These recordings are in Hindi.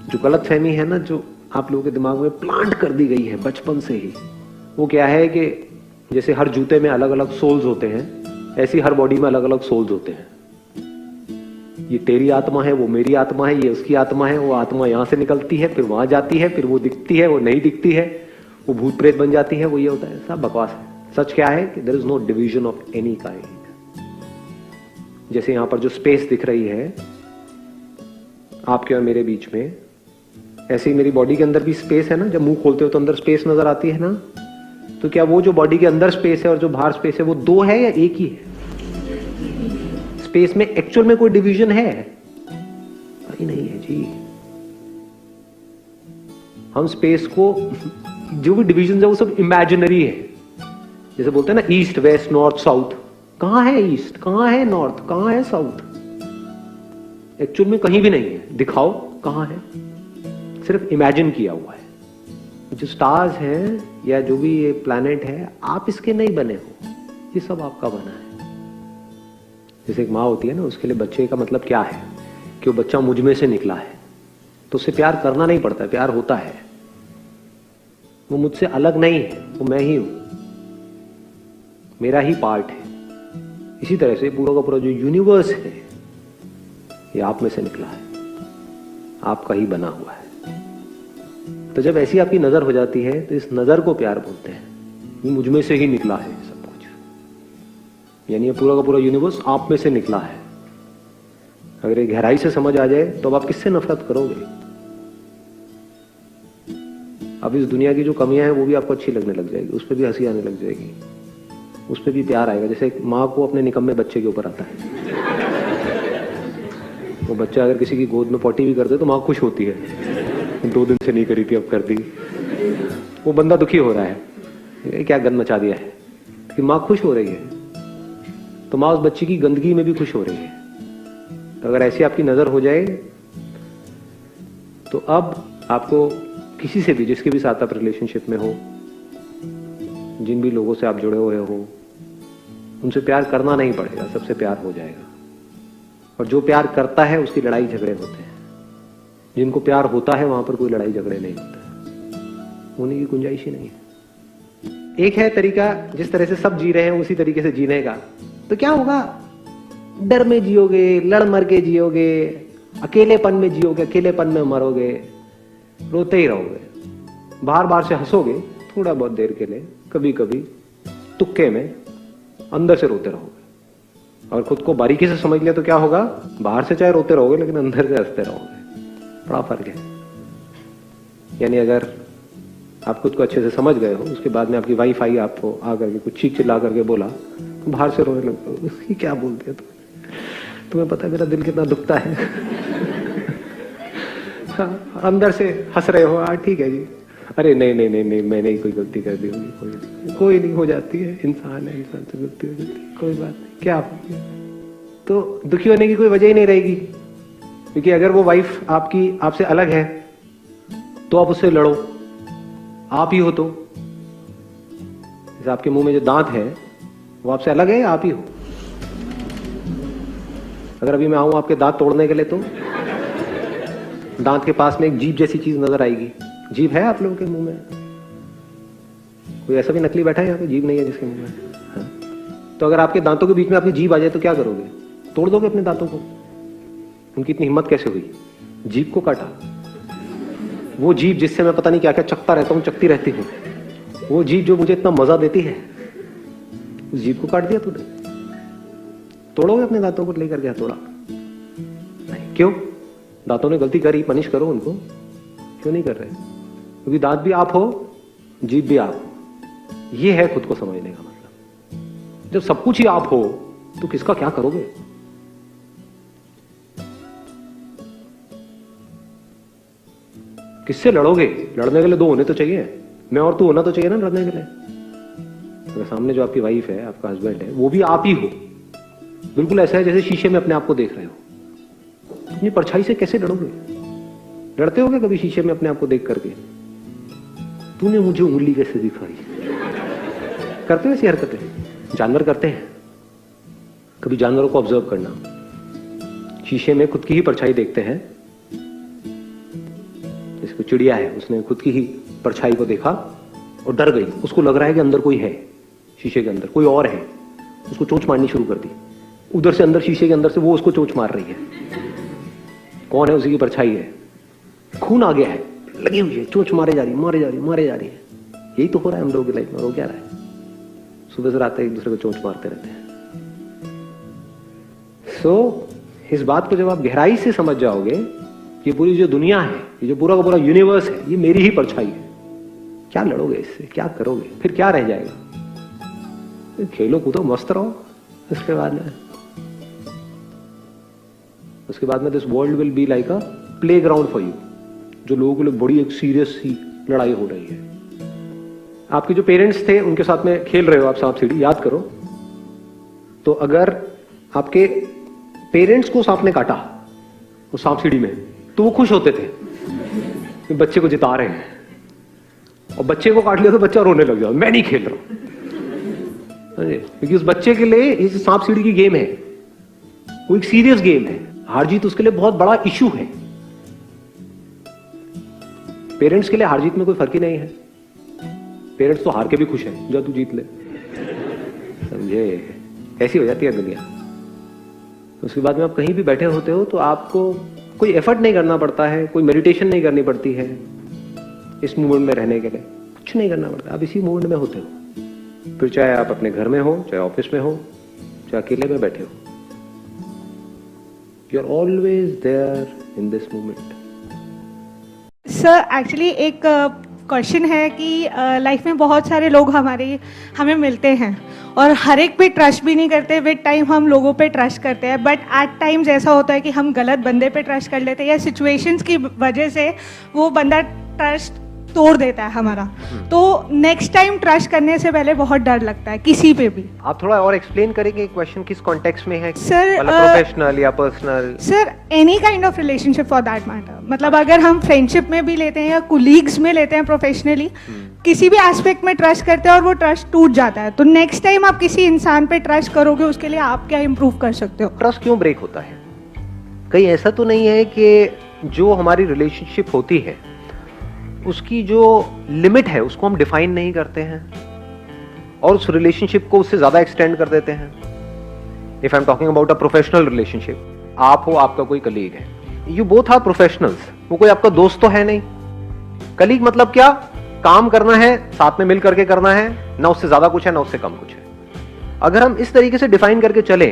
जो गलत फहमी है ना, जो आप लोगों के दिमाग में प्लांट कर दी गई है बचपन से ही, वो क्या है कि जैसे हर जूते में अलग अलग सोल्स होते हैं, ऐसी हर बॉडी में अलग अलग सोल्स होते हैं। ये तेरी आत्मा है, वो मेरी आत्मा है, ये उसकी आत्मा है। वो आत्मा यहां से निकलती है, फिर वहां जाती है, फिर वो दिखती है, वो नहीं दिखती है, वो भूत प्रेत बन जाती है, वो ये होता है। सब बकवास है। सच क्या है कि there is no division of any kind. जैसे यहां पर जो स्पेस दिख रही है आपके और मेरे बीच में, ऐसे ही मेरी बॉडी के अंदर भी स्पेस है ना। जब मुंह खोलते हो तो अंदर स्पेस नजर आती है ना। तो क्या वो जो बॉडी के अंदर स्पेस है और जो बाहर स्पेस है, वो दो है या एक ही है? स्पेस में एक्चुअल में कोई डिवीजन है? अरे नहीं है जी। हम स्पेस को, जो भी डिवीजन है वो सब इमेजिनरी है। जैसे बोलते हैं ना ईस्ट वेस्ट नॉर्थ साउथ, कहां है ईस्ट, कहां है नॉर्थ, कहां है साउथ? एक्चुअल में कहीं भी नहीं है। दिखाओ कहां है, सिर्फ इमेजिन किया हुआ है। जो स्टार्स हैं या जो भी ये प्लैनेट है, आप इसके नहीं बने हो, ये सब आपका बना है। जैसे एक माँ होती है ना, उसके लिए बच्चे का मतलब क्या है कि वो बच्चा मुझ में से निकला है, तो उसे प्यार करना नहीं पड़ता, प्यार होता है। वो मुझसे अलग नहीं है, वो मैं ही हूं, मेरा ही पार्ट है। इसी तरह से पूरा का पूरा जो यूनिवर्स है ये आप में से निकला है, आपका ही बना हुआ है। तो जब ऐसी आपकी नजर हो जाती है तो इस नजर को प्यार बोलते हैं। ये मुझ में से ही निकला है सब कुछ, यानी ये पूरा का पूरा यूनिवर्स आप में से निकला है। अगर ये गहराई से समझ आ जाए तो अब आप किससे नफरत करोगे? अब इस दुनिया की जो कमियां हैं वो भी आपको अच्छी लगने लग जाएगी, उस पर भी हंसी आने लग जाएगी, उस पर भी प्यार आएगा। जैसे एक माँ को अपने निकम्मे बच्चे के ऊपर आता है। वो बच्चा अगर किसी की गोद में पॉटी भी कर दे तो माँ खुश होती है। 2 दिन से नहीं करी थी, अब कर दी। वो बंदा दुखी हो रहा है, क्या गंद मचा दिया है, कि माँ खुश हो रही है, तो माँ उस बच्चे की गंदगी में भी खुश हो रही है। तो अगर ऐसी आपकी नजर हो जाए तो अब आपको किसी से भी, जिसके भी साथ आप रिलेशनशिप में हो, जिन भी लोगों से आप जुड़े हुए हो, उनसे प्यार करना नहीं पड़ेगा, सबसे प्यार हो जाएगा। और जो प्यार करता है उसकी लड़ाई झगड़े होते हैं। जिनको प्यार होता है वहां पर कोई लड़ाई झगड़े नहीं होते, होने की गुंजाइश ही नहीं है। एक है तरीका जिस तरह से सब जी रहे हैं उसी तरीके से जीने का। तो क्या होगा? डर में जियोगे, लड़ मर के जियोगे, अकेलेपन में जियोगे, अकेलेपन में मरोगे, रोते ही रहोगे, बार बार से हंसोगे थोड़ा बहुत देर के लिए, कभी कभी तुक्के में, अंदर से रोते रहोगे। और खुद को बारीकी से समझ लिया तो क्या होगा? बाहर से चाहे रोते रहोगे लेकिन अंदर से हंसते रहोगे। बड़ा फर्क है। यानी अगर आप खुद को अच्छे से समझ गए हो, उसके बाद में आपकी वाइफ आई आपको आकर के कुछ चीख चिल्ला करके बोला, तो बाहर से रोने लगते हो, उसकी क्या बोलते हैं तुम्हें पता है मेरा दिल कितना दुखता है। हाँ, अंदर से हंस रहे हो, ठीक है जी, अरे नहीं नहीं नहीं नहीं, मैंने ही कोई गलती कर दी होगी, कोई नहीं, हो जाती है, इंसान है, इंसान से गलती हो जाती है, कोई बात नहीं, क्या तो दुखी होने की कोई वजह ही नहीं रहेगी। क्योंकि अगर वो वाइफ आपकी आपसे अलग है तो आप उससे लड़ो, आप ही हो। तो जैसे आपके मुंह में जो दांत है वो आपसे अलग है या आप ही हो? अगर अभी मैं आऊं आपके दांत तोड़ने के लिए तो दांत के पास में एक जीभ जैसी चीज नजर आएगी। जीभ है आप लोगों के मुंह में? कोई ऐसा भी नकली बैठा है यहाँ पे जीभ नहीं है जिसके मुंह में? हाँ? तो अगर आपके दांतों के बीच में आपकी जीभ आ जाए तो क्या करोगे? तोड़ दोगे अपने दांतों को? उनकी इतनी हिम्मत कैसे हुई? जीभ को काटा। वो जीभ जिससे मैं पता नहीं क्या क्या चखता रहता हूँ, चखती रहती हूँ, वो जीभ जो मुझे इतना मजा देती है, उस जीभ को काट दिया तूने। तोड़ोगे अपने दांतों को लेकर के? तोड़ा नहीं। क्यों? दांतों ने गलती करी, पनिश करो उनको। क्यों नहीं कर रहे? क्योंकि दांत भी आप हो, जीभ भी आप हो। ये है खुद को समझने का मतलब। जब सब कुछ ही आप हो तो किसका क्या करोगे? किससे लड़ोगे? लड़ने के लिए 2 होने तो चाहिए, मैं और तू होना तो चाहिए ना लड़ने के लिए। अगर सामने जो आपकी वाइफ है, आपका हस्बैंड है, वो भी आप ही हो, बिल्कुल ऐसा है जैसे शीशे में अपने आप को देख रहे हो, अपनी परछाई से कैसे लड़ोगे? लड़ते होगे कभी शीशे में अपने आप को देख करके? तूने मुझे उंगली कैसे दिखाई? करते हो ऐसी हरकतें? जानवर करते हैं। कभी जानवरों को ऑब्जर्व करना, शीशे में खुद की ही परछाई देखते हैं, कोई चिड़िया है, उसने खुद की ही परछाई को देखा और डर गई। उसको लग रहा है कि अंदर कोई है, शीशे के अंदर कोई और है। उसको चोंच मारनी शुरू कर दी, उधर से अंदर, शीशे के अंदर से वो उसको चोंच मार रही है। कौन है? उसी की परछाई है। खून आ गया है, लगी हुई है, चोंच मारे जा रही है, मारे जा रही है, मारे जा रही है। यही तो हो रहा है हम लोगों की लाइफ में। हो क्या रहा है? सुबह से रात तक एक दूसरे को चोंच मारते रहते हैं। इस बात को जब आप गहराई से समझ जाओगे, ये पूरी जो दुनिया है, ये जो पूरा का पूरा यूनिवर्स है, ये मेरी ही परछाई है, क्या लड़ोगे इससे? क्या करोगे? फिर क्या रह जाएगा? खेलो कूदो, मस्त रहो। उसके बाद में this world will be like a play ground for you. जो लोगों के लिए बड़ी एक सीरियस सी लड़ाई हो रही है। आपके जो पेरेंट्स थे, उनके साथ में खेल रहे हो आप सांप सीढ़ी, याद करो। तो अगर आपके पेरेंट्स को सांप ने काटा वो सांप सीढ़ी में, तो वो खुश होते थे कि बच्चे को जिता रहे हैं, और बच्चे को काट लिया तो बच्चा रोने लग जाओ, मैं नहीं खेल रहा। क्योंकि उस बच्चे के लिए इस सांप सीढ़ी की गेम है, वो एक सीरियस गेम है। हार जीत उसके लिए बहुत बड़ा इशू है। पेरेंट्स के लिए हार जीत में कोई फर्क ही नहीं है। पेरेंट्स तो हार के भी खुश हैं, जो तू जीत ले, समझे? ऐसी हो जाती है दुनिया। उसके बाद में आप कहीं भी बैठे होते हो तो आपको कोई एफर्ट नहीं करना पड़ता है, कोई मेडिटेशन नहीं करनी पड़ती है इस मूवमेंट में रहने के लिए। कुछ नहीं करना पड़ता, आप इसी मूवमेंट में होते हो। फिर चाहे आप अपने घर में हो, चाहे ऑफिस में हो, चाहे अकेले में बैठे हो, you are always there in this movement. Sir, actually एक क्वेश्चन है कि लाइफ में बहुत सारे लोग हमें मिलते हैं और हर एक पे ट्रस्ट भी नहीं करते। विद टाइम हम लोगों पे ट्रस्ट करते हैं, बट एट टाइम्स ऐसा होता है कि हम गलत बंदे पे ट्रस्ट कर लेते हैं, या सिचुएशंस की वजह से वो बंदा ट्रस्ट तोड़ देता है हमारा। तो नेक्स्ट टाइम ट्रस्ट करने से पहले बहुत डर लगता है किसी पे भी। आप थोड़ा और एक्सप्लेन करेंगे क्वेश्चन किस कॉन्टेक्स्ट में है? सर, प्रोफेशनल या personal? Sir, any kind of relationship for that matter. मतलब अगर हम फ्रेंडशिप में भी लेते हैं या कुलीग्स में लेते हैं, प्रोफेशनली किसी भी एस्पेक्ट में ट्रस्ट करते हैं और वो ट्रस्ट टूट जाता है, तो नेक्स्ट टाइम आप किसी इंसान पे ट्रस्ट करोगे, उसके लिए आप क्या इंप्रूव कर सकते हो? ट्रस्ट क्यों ब्रेक होता है? कहीं ऐसा तो नहीं है कि जो हमारी रिलेशनशिप होती है उसकी जो लिमिट है उसको हम डिफाइन नहीं करते हैं और उस रिलेशनशिप को उससे ज्यादा एक्सटेंड कर देते हैं। If I am talking about a professional relationship, आप हो, आपका कोई कलीग है, यू बोथ आर प्रोफेशनल्स, वो कोई आपका दोस्त तो है नहीं। कलीग मतलब क्या? काम करना है, साथ में मिल करके करना है, ना उससे ज्यादा कुछ है ना उससे कम कुछ है। अगर हम इस तरीके से डिफाइन करके चले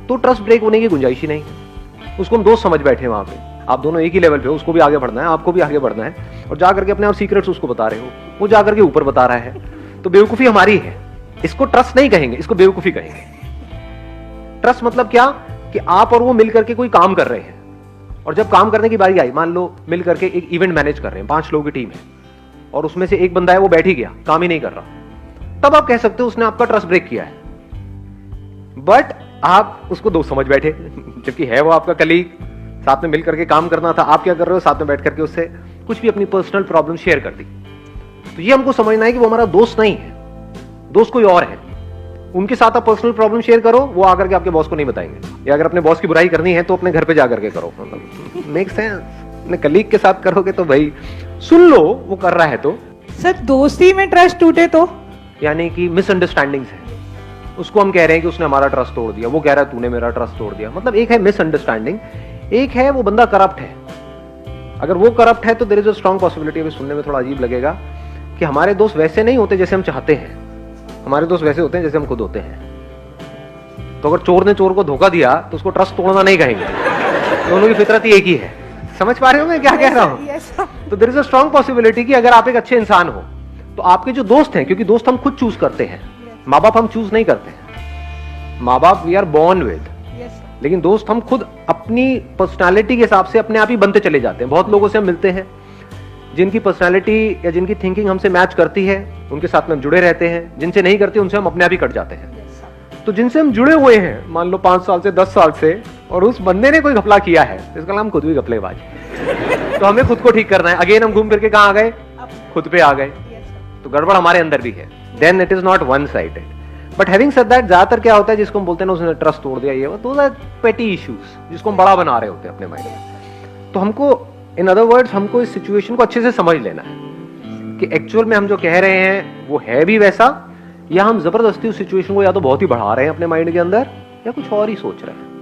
तो ट्रस्ट ब्रेक होने की गुंजाइश ही नहीं। उसको हम दोस्त समझ बैठे वहां पे, आप दोनों एक ही लेवल पे हो, उसको भी आगे बढ़ना है, आपको भी आगे बढ़ना है, और जाकर के अपने आप सीक्रेट्स उसको बता रहे हो, वो जाकर के ऊपर बता रहा है, तो बेवकूफी हमारी है। इसको ट्रस्ट नहीं कहेंगे, इसको बेवकूफी कहेंगे। ट्रस्ट मतलब क्या? कि आप और वो मिल करके कोई काम कर रहे हैं, और जब काम करने की बारी आई, मान लो मिल करके एक इवेंट मैनेज कर रहे हैं, 5 लोगों की टीम है, और उसमें से एक बंदा है वो बैठ ही गया, काम ही नहीं कर रहा, तब आप कह सकते हो उसने आपका ट्रस्ट ब्रेक किया है। बट आप उसको दोस्त समझ बैठे, जबकि है वो आपका कलीग, साथ में मिल करके काम करना था। आप क्या कर रहे हो? साथ में बैठ करके उससे कुछ भी अपनी पर्सनल प्रॉब्लम शेयर कर दी। तो ये हमको समझना है कि वो हमारा दोस्त नहीं है, दोस्त कोई और है। उनके साथ आप पर्सनल प्रॉब्लम शेयर करो, वो आकर के आपके बॉस को नहीं बताएंगे। या अगर अपने बॉस की बुराई करनी है तो अपने घर पे जाकर के करो, मतलब मेक सेंस। अपने कलीग के साथ करोगे तो भाई सुन लो वो कर रहा है तो। सर, दोस्ती में ट्रस्ट टूटे तो? यानी कि मिसअंडरस्टैंडिंग्स है, उसको हम कह रहे हैं कि उसने हमारा ट्रस्ट तोड़ दिया, वो कह रहा है तूने मेरा ट्रस्ट तोड़ दिया। मतलब एक है मिसअंडरस्टैंडिंग, एक है वो बंदा करप्ट है। अगर वो करप्ट है तो there is a strong possibility, अभी सुनने में थोड़ा अजीब लगेगा, कि हमारे दोस्त वैसे नहीं होते जैसे हम चाहते हैं, हमारे दोस्त वैसे होते हैं जैसे हम खुद होते हैं। तो अगर चोर ने चोर को धोखा दिया तो उसको ट्रस्ट तोड़ना नहीं कहेंगे, दोनों की फितरत ही एक ही है। समझ पा रहे हो मैं क्या कह रहा हूं? तो there is a strong possibility कि अगर आप एक अच्छे इंसान हो तो आपके जो दोस्त हैं, क्योंकि दोस्त हम खुद चूज करते हैं, माँ बाप हम चूज नहीं करते हैं, माँ बाप वी आर बोर्न विद, लेकिन दोस्त हम खुद अपनी पर्सनालिटी के हिसाब से अपने आप ही बनते चले जाते हैं। बहुत लोगों से हम मिलते हैं जिनकी पर्सनालिटी या जिनकी थिंकिंग हमसे मैच करती है, उनके साथ में हम जुड़े रहते हैं, जिनसे नहीं करती उनसे हम अपने आप ही कट जाते हैं। तो जिनसे हम जुड़े हुए हैं, मान लो 5 साल से 10 साल से, और उस बंदे ने कोई घपला किया है, इसका नाम खुद भी घपलेबाज, तो हमें खुद को ठीक करना है। अगेन हम घूम फिर के कहां आ गए? खुद पे आ गए। तो गड़बड़ हमारे अंदर भी है। Then it is not one sided. But having said that, ज्यादातर क्या होता है जिसको हम बोलते हैं ना उसने ट्रस्ट तोड़ दिया, ये वो, तो पेटी इश्यूज जिसको हम बड़ा बना रहे होते हैं अपने माइंड में। तो हमको इन अदर वर्ड्स हमको इस सिचुएशन को अच्छे से समझ लेना है कि एक्चुअल में हम जो कह रहे हैं वो है भी वैसा, या हम जबरदस्ती उस सिचुएशन को या तो बहुत ही बढ़ा रहे हैं अपने माइंड के अंदर, या कुछ और ही सोच रहे हैं।